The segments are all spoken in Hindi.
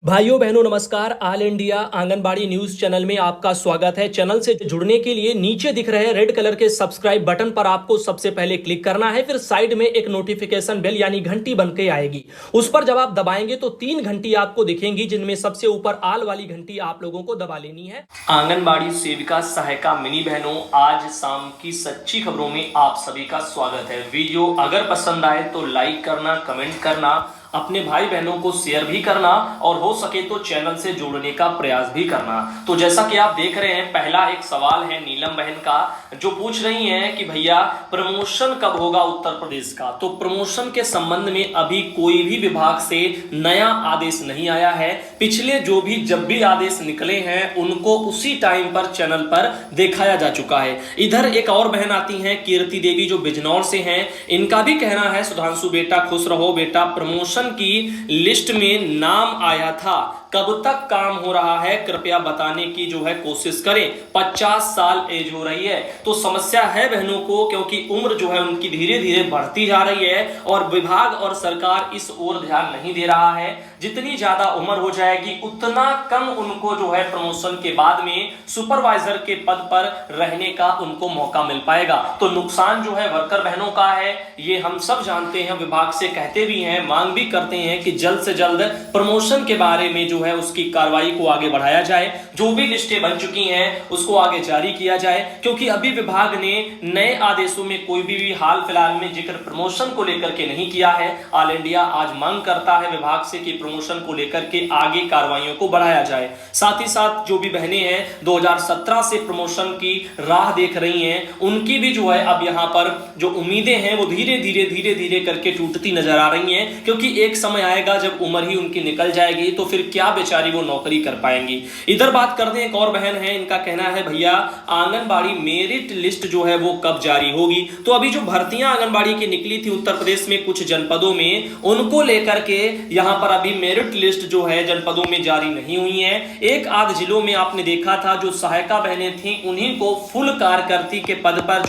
भाइयों बहनों नमस्कार। All India anganwadi news channel में आपका स्वागत है। चैनल से जुड़ने के लिए नीचे दिख रहे रेड कलर के सब्सक्राइब बटन पर आपको सबसे पहले क्लिक करना है। फिर साइड में एक नोटिफिकेशन बेल यानी घंटी बन के आएगी, उस पर जब आप दबाएंगे तो 3 घंटी आपको दिखेंगी, जिनमें सबसे ऊपर आल वाली घंटी आप लोगों को दबा लेनी है। आंगनबाड़ी सेविका सहायिका मिनी बहनों, आज शाम की सच्ची खबरों में आप सभी का स्वागत है। वीडियो अगर पसंद आए तो लाइक करना, कमेंट करना, अपने भाई बहनों को शेयर भी करना और हो सके तो चैनल से जोड़ने का प्रयास भी करना। तो जैसा कि आप देख रहे हैं, पहला एक सवाल है नीलम बहन का, जो पूछ रही हैं कि भैया प्रमोशन कब होगा उत्तर प्रदेश का। तो प्रमोशन के संबंध में अभी कोई भी विभाग से नया आदेश नहीं आया है। पिछले जब भी आदेश निकले हैं उनको उसी टाइम पर चैनल पर दिखाया जा चुका है। इधर एक और बहन आती हैं कीर्ति देवी, जो बिजनौर से हैं। इनका भी कहना है, सुधांशु बेटा खुश रहो बेटा, प्रमोशन की लिस्ट में नाम आया था, कब तक काम हो रहा है कृपया बताने की कोशिश करें। 50 साल एज हो रही है, तो समस्या है बहनों को, क्योंकि उम्र उनकी धीरे धीरे बढ़ती जा रही है और विभाग और सरकार इस ओर ध्यान नहीं दे रहा है। जितनी ज्यादा उम्र हो जाएगी उतना कम उनको प्रमोशन के बाद में सुपरवाइजर के पद पर रहने का उनको मौका मिल पाएगा। तो नुकसान वर्कर बहनों का है, ये हम सब जानते हैं। विभाग से कहते भी हैं, मांग भी करते हैं कि जल्द से जल्द प्रमोशन के बारे में उसकी कार्रवाई को आगे बढ़ाया जाए। जो भी लिस्टें बन चुकी हैं उसको आगे जारी किया जाए, क्योंकि अभी विभाग ने नए आदेशों में कोई भी हाल फिलहाल में जिक्र प्रमोशन को लेकर के नहीं किया है। ऑल इंडिया आज मांग करता है विभाग से कि प्रमोशन को लेकर के आगे कार्रवाइयों को बढ़ाया जाए। साथ ही साथ जो भी बहनें हैं 2017 से प्रमोशन की राह देख रही हैं, उनकी भी अब यहां पर जो उम्मीदें हैं वो धीरे धीरे करके टूटती नजर आ रही हैं, क्योंकि एक समय आएगा जब उम्र ही उनकी निकल जाएगी तो फिर क्या बेचारी वो नौकरी कर पाएंगी। इधर बात करते हैं, एक और बहन है, इनका कहना है भैया आंगनबाड़ी मेरिट लिस्ट वो कब जारी होगी। तो अभी जो भर्तियां आंगनबाड़ी की निकली थी उत्तर प्रदेश में कुछ जनपदों में, उनको लेकर के यहां पर अभी मेरिट लिस्ट जनपदों में जारी नहीं हुई है। एक आध जिलों में आपने देखा था जो सहायिका बहनें थी उन्हीं को फुल कार्यकर्ती के पद पर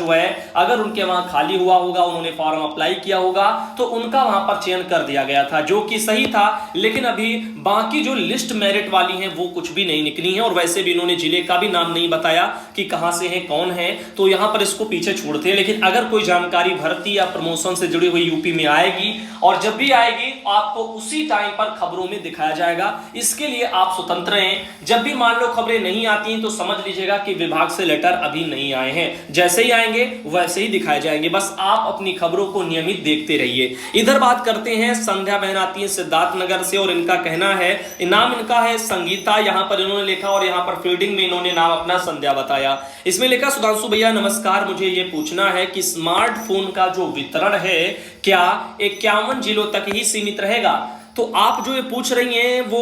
अगर उनके वहां खाली हुआ होगा, उन्होंने फॉर्म अप्लाई किया होगा तो उनका वहां पर चयन कर दिया गया था, जो कि सही था। लेकिन अभी बाकी जो लिस्ट मेरिट वाली हैं वो कुछ भी नहीं निकली हैं, और वैसे भी इन्होंने जिले का भी नाम नहीं बताया कि कहां से हैं, कौन है, तो यहां पर इसको पीछे छोड़ते हैं। लेकिन अगर कोई जानकारी भर्ती या प्रमोशन से जुड़ी हुई यूपी में आएगी, और जब भी आएगी आपको उसी टाइम पर खबरों में दिखाया जाएगा। इसके लिए आप स्वतंत्र हैं। जब भी मान लो खबरें नहीं आती हैं तो समझ लीजिएगा कि विभाग से लेटर अभी नहीं आए हैं, जैसे ही आएंगे वैसे ही दिखाए जाएंगे। बस आप अपनी खबरों को नियमित देखते रहिए। इधर बात करते हैं, संध्या बहन आती है सिद्धार्थनगर से, और इनका कहना है, नाम इनका है संगीता, यहां पर इन्होंने लिखा और यहां पर फील्डिंग में इन्होंने नाम अपना संध्या बताया। इसमें लिखा, सुधांशु भैया नमस्कार, मुझे यह पूछना है कि स्मार्टफोन का जो वितरण है क्या 51 जिलों तक ही सीमित रहेगा। तो आप जो ये पूछ रही हैं वो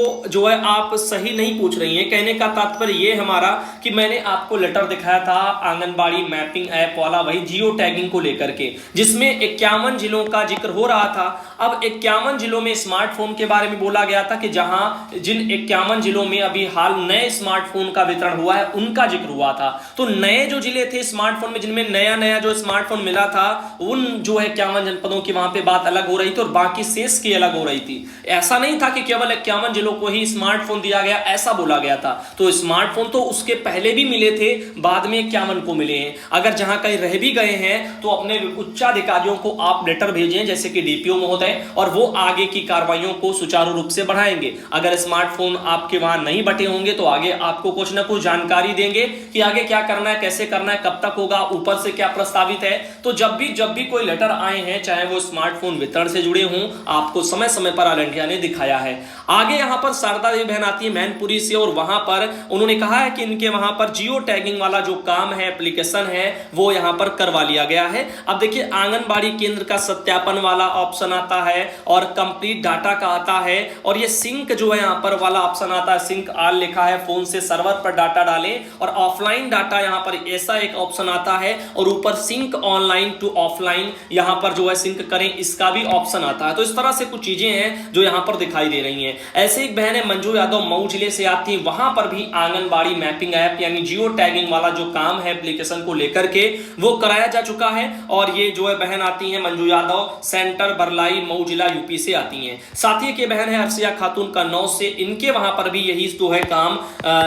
आप सही नहीं पूछ रही हैं। कहने का तात्पर्य ये हमारा कि मैंने आपको लेटर दिखाया था आंगनबाड़ी मैपिंग ऐप वाला, वही जियो टैगिंग को लेकर के, जिसमें 51 जिलों का जिक्र हो रहा था। अब 51 जिलों में स्मार्टफोन के बारे में बोला गया था कि जिन 51 जिलों में अभी हाल नए स्मार्टफोन का वितरण हुआ है उनका जिक्र हुआ था। तो नए जो जिले थे स्मार्टफोन में, जिनमें नया जो स्मार्टफोन मिला था, उन 51 जनपदों की वहां पे बात अलग हो रही थी और बाकी शेष की अलग हो रही थी। ऐसा नहीं था कि केवल 51 जिलों को ही स्मार्टफोन दिया गया, ऐसा बोला गया था। तो स्मार्टफोन तो उसके पहले भी मिले थे, बाद में 51 को मिले हैं। अगर जहां कहीं रह भी गए हैं तो अपने उच्चाधिकारियों को आप लेटर भेजें, जैसे कि डीपीओ महोदय, और वो आगे की कार्रवाइयों को सुचारू रूप से बढ़ाएंगे। अगर स्मार्टफोन आपके वहां नहीं बटे होंगे तो आगे आपको कुछ ना कुछ जानकारी देंगे कि आगे क्या करना है, कैसे करना है, कब तक होगा, ऊपर से क्या प्रस्तावित है। तो जब भी कोई लेटर आए हैं, चाहे वो स्मार्टफोन वितरण से जुड़े हों, आपको समय समय पर ऑल इंडिया ने दिखाया है। आगे यहां पर शारदा देवी बहन आती है मैनपुरी से, और वहां पर उन्होंने कहा है कि इनके वहां पर जियो टैगिंग वाला जो काम है, एप्लीकेशन है, वो यहां पर करवा लिया गया है। अब देखिए, आंगनबाड़ी केंद्र का सत्यापन वाला ऑप्शन आता है और कंप्लीट डाटा का आता है, और ये सिंक यहां पर वाला ऑप्शन आता है, सिंक ऑल लिखा है, फोन से सर्वर पर डाटा डालें, और ऑफलाइन डाटा यहां पर ऐसा एक ऑप्शन आता है, और ऊपर सिंक ऑनलाइन टू ऑफलाइन यहां पर सिंक करें, इसका भी ऑप्शन आता है। तो इस तरह से कुछ चीजें हैं जो जो यहाँ पर दिखाई दे रही हैं। ऐसे एक बहन है मंजू यादव, मऊ जिले से आती है, वहां पर भी आंगनबाड़ी मैपिंग ऐप यानी जियो टैगिंग वाला जो काम है एप्लीकेशन को लेकर के वो कराया जा चुका है। और ये जो है बहन आती है मंजू यादव, सेंटर बरलाई, मऊ जिला, यूपी से आती हैं। साथ ही की बहन है अर्शिया खातून कन्नौज से, इनके वहां पर भी यही जो है काम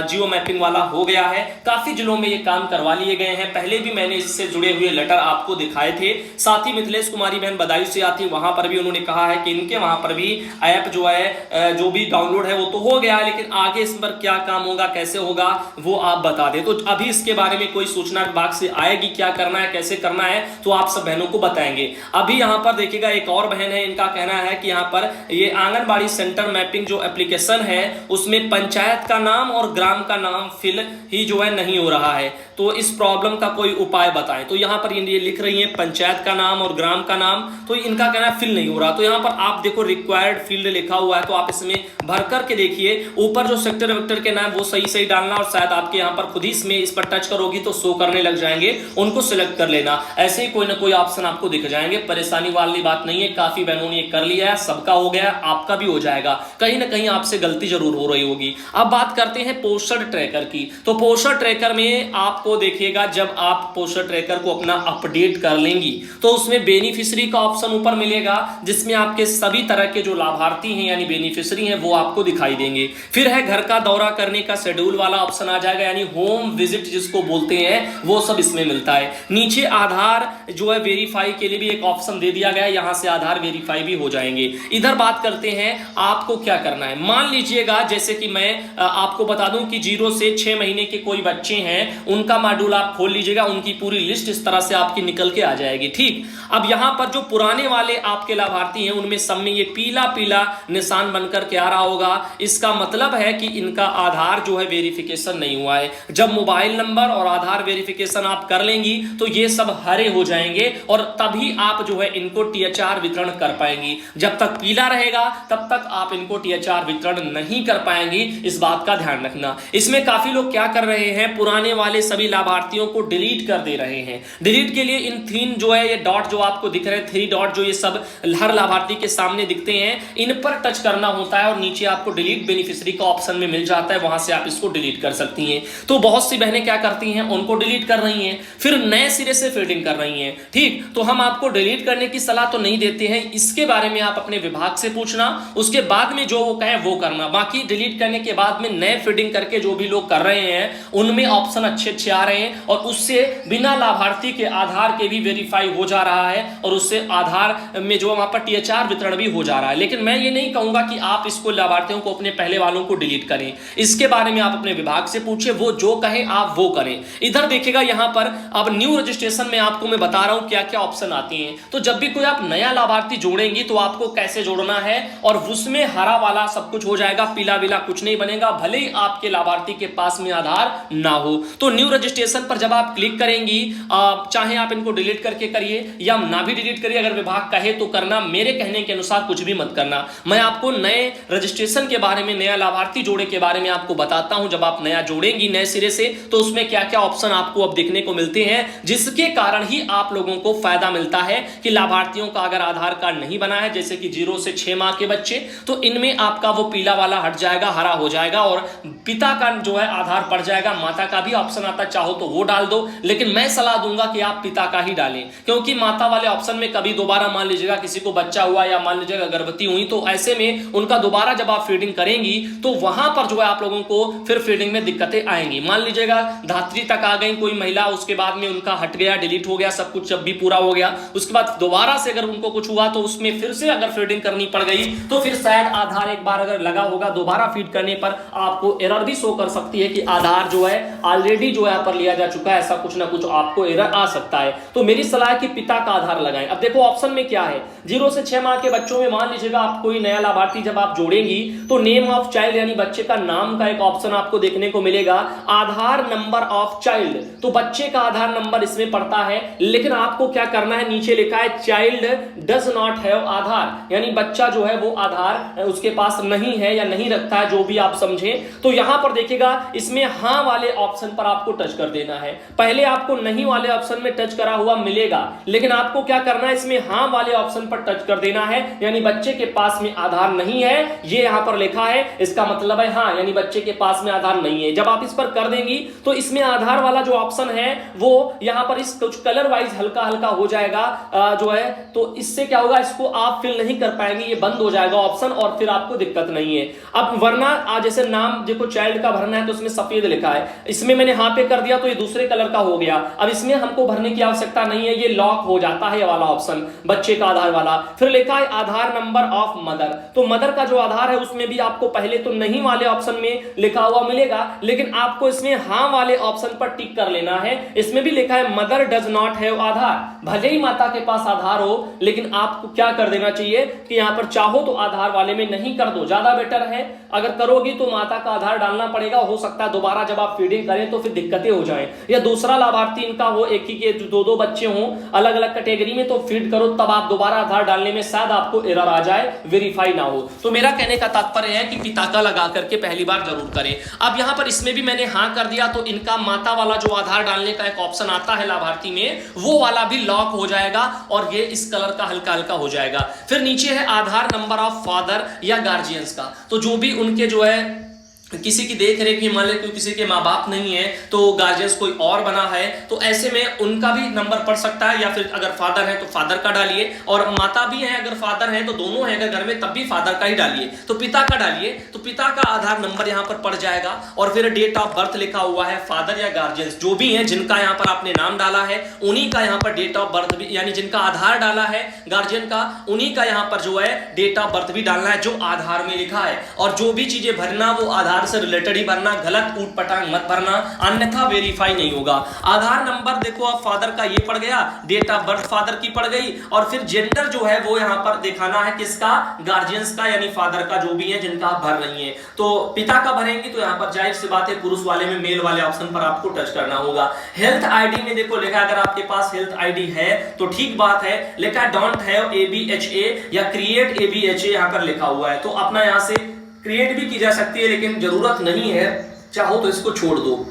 जियो मैपिंग वाला हो गया है। काफी जिलों में ये काम करवा लिए गए हैं, पहले भी मैंने इससे जुड़े हुए लेटर आपको दिखाए थे। साथ ही मिथिलेश कुमारी बहन बदायूं से आती है, वहां पर भी उन्होंने कहा है कि इनके वहां पर भी ऐप जो है जो भी डाउनलोड है वो तो हो गया है, लेकिन आगे इस पर क्या काम होगा, कैसे होगा वो आप बता दें। तो अभी इसके बारे में कोई सूचना विभाग से आएगी, क्या करना है, कैसे करना है, तो आप सब बहनों को बताएंगे। अभी यहां पर देखिएगा एक और बहन है, इनका कहना है कि यहां पर ये आंगनबाड़ी सेंटर मैपिंग जो एप्लीकेशन है उसमें पंचायत का नाम और ग्राम का नाम फिल ही जो है नहीं हो रहा है, तो इस प्रॉब्लम का कोई उपाय बताएं। तो यहां पर ये लिख रही है पंचायत का नाम और ग्राम का नाम, तो इनका कहना है फिल नहीं हो रहा। तो यहां पर आप देखो रिक्वायर्ड फील्ड लिखा हुआ है, तो आप इसमें भर करके देखिए, ऊपर जो सेक्टर वेक्टर के नाम वो सही सही डालना, और शायद आपके यहां पर खुद ही इसमें इस पर टच करोगी तो शो करने लग जाएंगे, उनको सिलेक्ट कर लेना। ऐसे ही कोई ना कोई ऑप्शन आपको दिख जाएंगे, परेशानी वाली बात नहीं है। काफी बहनों ने कर लिया है, सबका हो गया, आपका भी हो जाएगा। कहीं ना कहीं आपसे गलती जरूर हो रही होगी। अब बात करते हैं पोस्टर ट्रैकर की। तो पोस्टर ट्रैकर में आपको देखिएगा, जब आप पोस्टर ट्रैकर को अपना अपडेट कर लेंगी तो उसमें बेनिफिशियरी का ऑप्शन ऊपर मिलेगा, जिसमें आपके सभी तरह के जो लाभार्थी हैं यानी बेनिफिशियरी हैं वो आपको दिखाई देंगे। फिर है घर का दौरा करने का शेड्यूल वाला ऑप्शन आ जाएगा, यानी होम विजिट जिसको बोलते हैं वो सब इसमें मिलता है। नीचे आधार जो है वेरीफाई के लिए भी एक ऑप्शन दे दिया गया है, यहां से आधार वेरीफाई भी हो जाएंगे। इधर बात करते हैं आपको क्या करना है। मान लीजिएगा जैसे कि मैं आपको बता दूं कि 0 से 6 महीने के कोई बच्चे हैं, उनका मॉड्यूल आप खोल लीजिएगा, उनकी पूरी लिस्ट इस तरह से आपकी निकल के आ जाएगी। ठीक, अब यहां पर जो पुराने वाले आपके लाभार्थी हैं उनमें सब में ये पीला पीला निशान बनकर के आ रहा होगा, इसका मतलब है कि इनका आधार जो है वेरिफिकेशन नहीं हुआ है। जब मोबाइल नंबर और आधार वेरिफिकेशन आप कर लेंगी तो ये सब हरे हो जाएंगे और तभी आप जो है इनको THR वितरण कर पाएंगी। जब तक पीला रहेगा तब तक आप इनको THR वितरण नहीं कर पाएंगी, इस बात का ध्यान रखना। इसमें काफी लोग क्या कर रहे हैं, पुराने वाले सभी लाभार्थियों को डिलीट कर दे रहे हैं। डिलीट के लिए इन 3 जो है ये डॉट जो आपको दिख रहे हैं, 3 डॉट जो ये सब हर लाभार्थी के सामने दिखते हैं, इन पर टच करना होता है और नीचे आपको डिलीट बेनिफिशियरी का ऑप्शन में मिल जाता है, वहां से आप इसको डिलीट कर सकती हैं। तो बहुत सी बहनें क्या करती हैं, उनको डिलीट कर रही हैं, फिर नए सिरे से फीडिंग कर रही हैं। ठीक, तो हम आपको डिलीट करने की सलाह तो नहीं देते हैं, इसके बारे में आप अपने विभाग से पूछना, उसके बाद में जो वो कहें वो करना। बाकी डिलीट करने के बाद में नए फीडिंग करके जो भी लोग कर रहे हैं उनमें ऑप्शन अच्छे आ रहे हैं और उससे बिना लाभार्थी के आधार के भी वेरीफाई हो जा रहा है और उससे आधार में जो वहां पर THR वितरण भी हो जा रहा है। लेकिन मैं ये नहीं कहूंगा कि आप इसको लाभार्थियों को अपने पहले वालों को डिलीट करें, इसके बारे में आप अपने विभाग से पूछे, वो जो कहें आप वो करें। इधर देखिएगा यहां पर अब न्यू रजिस्ट्रेशन में आपको मैं बता रहा हूं क्या क्या ऑप्शन आती हैं। तो जब भी कोई आप नया लाभार्थी जोड़ेंगी तो आपको कैसे जोड़ना है, और उसमें हरा वाला सब कुछ हो जाएगा, पीला विला कुछ नहीं बनेगा, भले ही आपके लाभार्थी के पास में आधार ना हो। तो न्यू रजिस्ट्रेशन पर जब आप क्लिक करेंगी, चाहे आप इनको डिलीट करके करिए या ना भी डिलीट करिए, अगर विभाग कहे तो करना, मेरे कहने के अनुसार कुछ भी मत करना। मैं आपको नए रजिस्ट्रेशन के बारे में, नया लाभार्थी जोड़े के बारे में आपको बताता हूं। जब आप नया जोड़ेंगी नए सिरे से तो उसमें क्या क्या ऑप्शन आपको अब देखने को मिलते हैं, जिसके कारण ही आप लोगों को फायदा मिलता है कि लाभार्थियों का अगर आधार कार्ड नहीं बना है, जैसे कि 0 से 6 माह के बच्चे, तो इनमें आपका वो पीला वाला हट जाएगा, हरा हो जाएगा और पिता का जो है आधार पड़ जाएगा। माता का भी ऑप्शन आता, चाहो तो वो डाल दो, लेकिन मैं सलाह दूंगा कि आप पिता का ही डालें, क्योंकि माता वाले ऑप्शन में कभी दोबारा मान लीजिएगा किसी को बच्चा हुआ या मान लीजिएगा गर्भवती हुई, तो ऐसे में उनका दोबारा जब आप फीडिंग करेंगी तो वहां पर जो है आप लोगों को फिर फीडिंग में दिक्कतें आएंगी। मान लीजिएगा धात्री तक आ गई कोई महिला, उसके बाद में उनका हट गया, डिलीट हो गया, सब कुछ जब भी पूरा हो गया, उसके बाद दोबारा से अगर उनको कुछ हुआ तो उसमें फिर से अगर फीडिंग करनी पड़ गई तो फिर शायद आधार एक बार अगर लगा होगा, दोबारा फीड करने पर आपको एरर भी शो कर सकती है कि आधार जो है ऑलरेडी जो है पर लिया जा चुका है, ऐसा कुछ ना कुछ आपको एरर आ सकता है। तो मेरी सलाह है कि पिता का आधार लगाएं। अब देखो ऑप्शन में क्या है, 0 से 6 माह के बच्चों में मान लीजिएगा आप कोई नया लाभार्थी जब आप जोड़ेंगी तो नेम ऑफ चाइल्ड यानी बच्चे का नाम का एक ऑप्शन आपको देखने को मिलेगा, आधार नंबर ऑफ चाइल्ड, तो बच्चे का आधार नंबर इसमें पड़ता है, लेकिन आपको क्या करना है, नीचे लिखा है चाइल्ड डज नॉट हैव आधार, यानी बच्चा जो है वो आधार उसके पास नहीं है या नहीं रखता है, जो भी आप समझे। तो यहां पर देखिएगा इसमें हां वाले ऑप्शन पर आपको टच कर देना है। पहले आपको नहीं वाले ऑप्शन में टच करा हुआ मिलेगा, लेकिन आपको क्या करना है, इसमें हां वाले ऑप्शन पर टच कर देना है। यानी बच्चे के पास में आधार नहीं है, ये यहां पर लिखा है, इसका मतलब है हां, यानी बच्चे के पास में आधार नहीं है। जब आप इस पर कर देंगी तो इसमें आधार वाला जो ऑप्शन है वो यहां पर इस कुछ कलर वाइज हल्का हल्का हो जाएगा जो है, तो इससे क्या होगा, इसको आप फिल नहीं कर पाएंगे, ये बंद हो जाएगा ऑप्शन और फिर आपको दिक्कत नहीं है। अब वरना जैसे नाम देखो चाइल्ड का भरना है तो इसमें सफेद लिखा है, इसमें मैंने हां पे कर दिया तो ये दूसरे कलर का हो गया। अब इसमें हमको भरने की आवश्यकता नहीं है, ये लॉक हो जाता है ये वाला ऑप्शन बच्चे का आधार वाला। फिर लिखा है आधार नंबर ऑफ मदर, तो मदर का जो आधार है उसमें भी आपको पहले तो नहीं वाले ऑप्शन में लिखा हुआ मिलेगा, लेकिन आपको इसमें हां वाले ऑप्शन पर टिक कर लेना है। इसमें भी लिखा है मदर डज नॉट हैव आधार, भले ही माता के पास आधार हो लेकिन आपको क्या कर देना चाहिए कि यहां पर चाहो तो आधार वाले में नहीं कर दो, ज्यादा बेटर है। अगर करोगी तो माता का आधार डालना पड़ेगा, हो सकता है दोबारा जब आप फीडिंग करें तो फिर दिक्कतें हो जाएं, या दूसरा लाभार्थी इनका हो, एक ही के दो बच्चे हों अलग अलग कैटेगरी में, तो फीड करो तब आप दोबारा आधार डालने में शायद आपको एरर आ जाए, वेरीफाई ना हो। तो मेरा कहने का तात्पर्य है कि पिता का लगा करके पहली बार जरूर करें। अब यहां पर इसमें भी मैंने हां कर दिया तो इनका माता वाला जो आधार डालने का एक ऑप्शन आता है लाभार्थी में, वो वाला भी लॉक हो जाएगा और ये इस कलर का हल्का हल्का हो जाएगा। फिर नीचे है आधार नंबर ऑफ फादर या गार्जियंस का, तो जो भी उनके जो है किसी की देख रेख में, मान लो किसी के माँ बाप नहीं है तो गार्जियंस कोई और बना है, तो ऐसे में उनका भी नंबर पड़ सकता है, या फिर अगर फादर है तो फादर का डालिए, और माता भी है अगर फादर है तो दोनों है अगर घर में तब भी फादर का ही डालिए। तो पिता का डालिए तो पिता का आधार नंबर यहाँ पर पड़ जाएगा, और फिर डेट ऑफ बर्थ लिखा हुआ है। फादर या गार्जियंस जो भी है जिनका यहाँ पर आपने नाम डाला है उन्हीं का यहाँ पर डेट ऑफ बर्थ भी, यानी जिनका आधार डाला है गार्जियन का, उन्हीं का यहाँ पर जो है डेट ऑफ बर्थ भी डालना है जो आधार में लिखा है। और जो भी चीजें भरना वो आधार से रिलेटेड ही भरना, गलत ऊट पटांग मत भरना, अन्यथा वेरीफाई नहीं होगा। आधार नंबर देखो अब फादर का ये पड़ गया, डेट ऑफ बर्थ फादर की पड़ गई, और फिर जेंडर जो है वो यहां पर दिखाना है किसका, गार्जियंस का, यानी फादर का जो भी है जिनका आप भर रही है। तो पिता का भरेंगे तो यहां पर जाहिर सी बात है पुरुष वाले में मेल वाले ऑप्शन पर आपको टच करना होगा। हेल्थ आईडी में देखो लिखा है, अगर आपके पास हेल्थ आईडी है तो ठीक बात है, लिखा है डोंट हैव ABHA या क्रिएट ABHA यहां पर लिखा हुआ है, तो अपना यहां से क्रिएट भी की जा सकती है लेकिन जरूरत नहीं है, चाहो तो इसको छोड़ दो।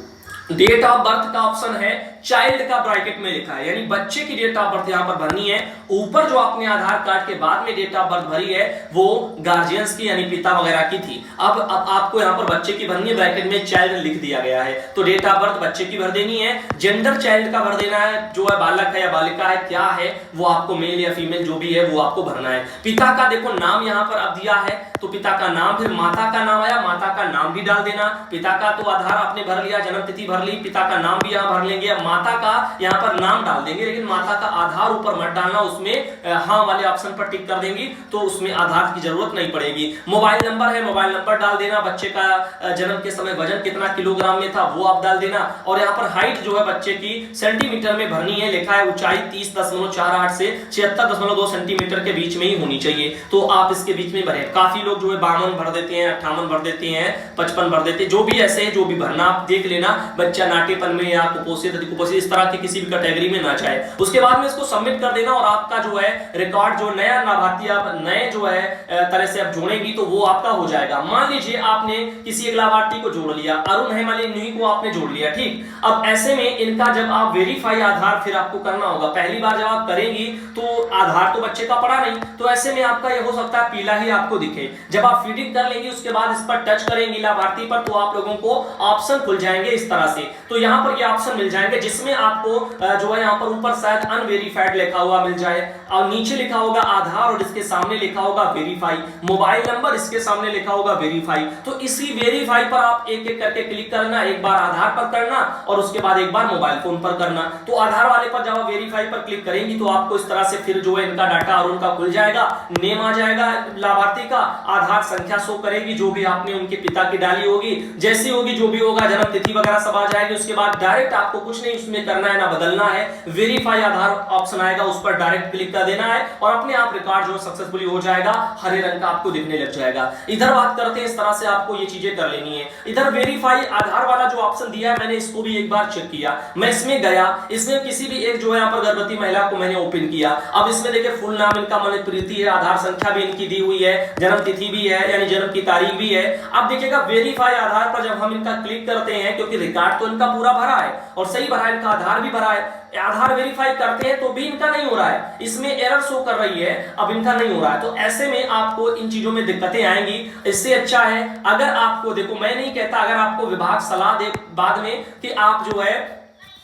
डेट ऑफ बर्थ का ऑप्शन है, चाइल्ड का ब्रैकेट में लिखा है, यानी बच्चे की डेट ऑफ बर्थ यहां पर भरनी है। ऊपर जो आपने आधार कार्ड के बाद में डेट ऑफ बर्थ भरी है वो गार्जियंस की यानी पिता वगैरह की थी, अब आपको यहां पर बच्चे की भरनी है, ब्रैकेट में चाइल्ड लिख दिया गया है, तो डेट ऑफ बर्थ बच्चे की भर देनी है। जेंडर चाइल्ड का भर देना है, जो है बालक है या बालिका है, क्या है वो आपको, मेल या फीमेल जो भी है वो आपको भरना है। पिता का देखो नाम यहां पर अब दिया है तो पिता का नाम, फिर माता का नाम आया, माता का नाम भी डाल देना। पिता का तो आधार आपने भर लिया, जन्म तिथि भर ली, पिता का नाम भी यहां भर लेंगे। माता का यहां पर नाम डाल देंगे, लेकिन माता का आधार ऊपर मत डालना, उसमें हां वाले ऑप्शन पर टिक कर देंगी तो उसमें आधार की जरूरत नहीं पड़ेगी। मोबाइल नंबर है, मोबाइल नंबर डाल देना। बच्चे का जन्म के समय वजन कितना किलोग्राम में था वो आप डाल देना, और यहाँ पर हाइट जो है बच्चे की सेंटीमीटर में भरनी है, लिखा है ऊंचाई 30.48 से 76.2 सेंटीमीटर के बीच में ही होनी चाहिए, तो आप इसके बीच में भरें। काफी लोग जो है 52 भर देते हैं, 58 भर देते हैं, 55 भर देते हैं, जो भी ऐसे है जो भी भरना आप देख लेना, बच्चा नाटेपन में या कुपोषित कुपोषित इस तरह की किसी भी कैटेगरी में ना चाहे। उसके बाद में इसको सबमिट कर देना, और आपका जो है रिकॉर्ड, जो नया लाभार्थी आप नए जो है तरह से आप जोड़ेंगी तो वो आपका हो जाएगा। मान लीजिए आपने किसी एक लाभार्थी को जोड़ लिया, अरुण है मान लीजिए को आपने जोड़ लिया, ठीक। अब ऐसे में इनका जब आप वेरीफाई आधार फिर आपको करना होगा, पहली बार जब आप करेंगी तो आधार तो बच्चे का पड़ा नहीं, तो ऐसे में आपका ये हो सकता है पीला ही आपको दिखे। जब आप फीडिंग कर लेंगे उसके बाद इस पर टच करेंगे लाभार्थी पर, तो आप लोगों को ऑप्शन खुल जाएंगे इस तरह से, तो यहां पर ये ऑप्शन मिल जाएंगे जिसमें आपको जो है यहां पर ऊपर शायद अनवेरीफाइड लिखा हुआ मिल जाए, और नीचे लिखा होगा आधार और इसके सामने लिखा होगा वेरीफाई, मोबाइल नंबर इसके सामने लिखा होगा वेरीफाई। तो इसी वेरीफाई पर आप एक एक करके क्लिक करना, एक बार आधार पर करना और उसके बाद एक बार मोबाइल फोन पर करना। तो आधार वाले पर जब आप वेरीफाई पर क्लिक करेंगी तो आपको इस तरह से फिर जो है इनका डाटा और उनका खुल जाएगा, नेम आ जाएगा लाभार्थी का, आधार संख्या शो करेगी जो भी आपने उनके पिता की डाली होगी, जैसी होगी जो भी होगा, जन्म तिथि वगैरह सब आ जाएगी। उसके बाद डायरेक्ट आपको कुछ नहीं उसमें करना है ना बदलना है। वेरीफाई आधार ऑप्शन आएगा, उस पर डायरेक्ट क्लिक कर देना है और अपने आप रिकॉर्ड जो सक्सेसफुली हो जाएगा, हरे रंग का आपको दिखने लग जाएगा। इधर बात करते हैं, इस तरह से आपको ये चीजें कर लेनी है। इधर वेरीफाई आधार वाला जो ऑप्शन दिया है, मैंने इसको भी एक बार चेक किया। मैं इसमें गया, इसमें किसी भी एक जो है यहाँ पर गर्भवती महिला को मैंने ओपन किया। अब इसमें देखिए फुल नाम इनका मनप्रीति है, आधार संख्या भी इनकी दी हुई है, जन्म तिथि भी है, यानी जन्म की तारीख भी है। अब देखिएगा वेरीफाई आधार पर जब हम इनका क्लिक करते हैं, क्योंकि रिकॉर्ड तो इनका पूरा भरा है और सही भरा है, इनका आधार भी भरा है, आधार वेरीफाई करते हैं तो भी इनका नहीं हो रहा है, इसमें एरर शो कर रही है, अब इनका नहीं हो रहा है। तो ऐसे में आपको इन चीजों में दिक्कतें आएंगी। इससे अच्छा है अगर आपको, देखो मैं नहीं कहता, अगर आपको विभाग सलाह दे बाद में कि आप जो है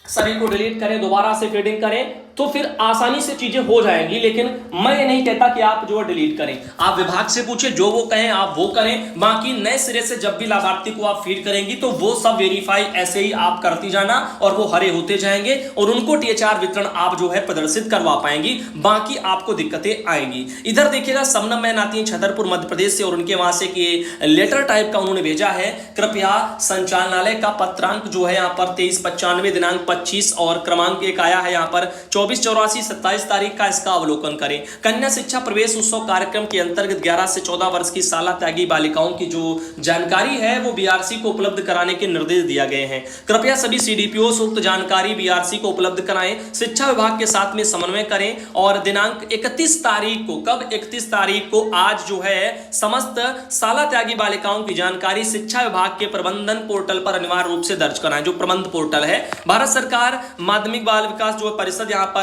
सभी को डिलीट करें, दोबारा से फीडिंग करें, तो फिर आसानी से चीजें हो जाएंगी, लेकिन मैं ये नहीं कहता कि आप जो है डिलीट करें। आप विभाग से पूछे, जो वो कहें आप वो करें। बाकी नए सिरे से जब भी लाभार्थी को आप फीड करेंगी तो वो सब वेरीफाई ऐसे ही आप करती जाना और वो हरे होते जाएंगे और उनको टीएचआर वितरण आप जो है प्रदर्शित करवा पाएंगी। बाकी आपको दिक्कतें आएंगी। इधर देखिएगा सबनम मैन आती है छतरपुर मध्य प्रदेश से और उनके वहां से कि लेटर टाइप का उन्होंने भेजा है, कृपया संचालनालय का पत्रांक जो है यहाँ पर 23/95 दिनांक 25 और क्रमांक 1 आया है यहाँ पर 24/84/27 तारीख का, इसका अवलोकन करें। कन्या शिक्षा प्रवेश उत्सव कार्यक्रम के अंतर्गत 11 से 14 वर्ष की शाला त्यागी बालिकाओं की जो जानकारी है वो बीआरसी को उपलब्ध कराने के निर्देश दिए गए हैं। कृपया सभी सीडीपीओ से उक्त जानकारी बीआरसी को उपलब्ध कराएं, शिक्षा विभाग के साथ में समन्वय करें और दिनांक 31 तारीख को, कब 31 तारीख को, आज जो है समस्त शाला त्यागी बालिकाओं की जानकारी शिक्षा विभाग के प्रबंधन पोर्टल पर अनिवार्य रूप से दर्ज कराएं। जो प्रबंध पोर्टल है, भारत सरकार माध्यमिक बाल विकास जो परिषद यहाँ पर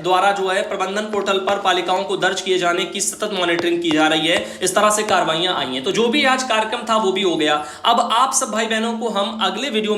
द्वारा जो है प्रबंधन पोर्टल पर बालिकाओं को दर्ज किए जाने की सतत मॉनिटरिंग की जा रही है। इस तरह से कार्रवाइयां आई हैं। तो जो भी आज कार्यक्रम था वो भी हो गया। अब आप सब भाई बहनों को हम अगले वीडियो में